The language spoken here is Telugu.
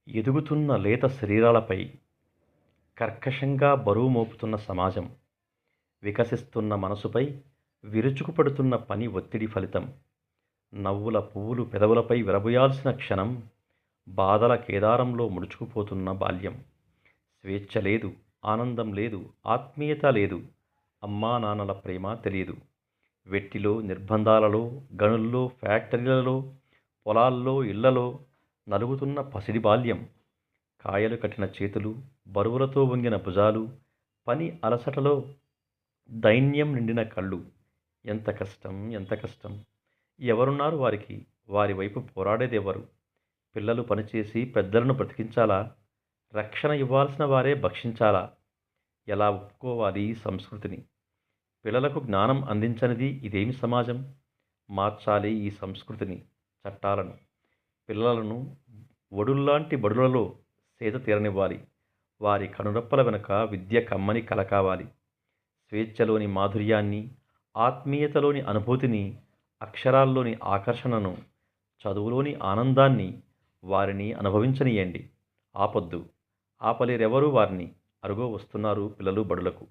ఎదుగుతున్న లేత శరీరాలపై కర్కశంగా బరువు మోపుతున్న సమాజం, వికసిస్తున్న మనసుపై విరుచుకుపడుతున్న పని ఒత్తిడి ఫలితం, నవ్వుల పువ్వులు పెదవులపై విరబూయాల్సిన క్షణం, బాధల కేదారంలో ముడుచుకుపోతున్న బాల్యం. స్వేచ్ఛ లేదు, ఆనందం లేదు, ఆత్మీయత లేదు, అమ్మా నాన్నల ప్రేమ తెలియదు. వెట్టిలో, నిర్బంధాలలో, గనుల్లో, ఫ్యాక్టరీలలో, పొలాల్లో, ఇళ్లలో నలుగుతున్న పసిడి బాల్యం. కాయలు కట్టిన చేతులు, బరువులతో వంగిన భుజాలు, పని అలసటలో దైన్యం నిండిన కళ్ళు. ఎంత కష్టం, ఎంత కష్టం! ఎవరున్నారు వారికి? వారి వైపు పోరాడేదెవరు? పిల్లలు పనిచేసి పెద్దలను బ్రతికించాలా? రక్షణ ఇవ్వాల్సిన వారే భక్షించాలా? ఎలా ఒప్పుకోవాలి ఈ సంస్కృతిని? పిల్లలకు జ్ఞానం అందించనిది ఇదేమి సమాజం? మార్చాలి ఈ సంస్కృతిని, చట్టాలను. పిల్లలను ఒడుల్లాంటి బడులలో సేద తీరనివ్వాలి. వారి కనురెప్పల వెనుక విద్య కమ్మని కల కావాలి. స్వేచ్ఛలోని మాధుర్యాన్ని, ఆత్మీయతలోని అనుభూతిని, అక్షరాల్లోని ఆకర్షణను, చదువులోని ఆనందాన్ని వారిని అనుభవించనీయండి. ఆపొద్దు, ఆపలేరెవరూ వారిని. అరుగో వస్తున్నారు పిల్లలు బడులకు.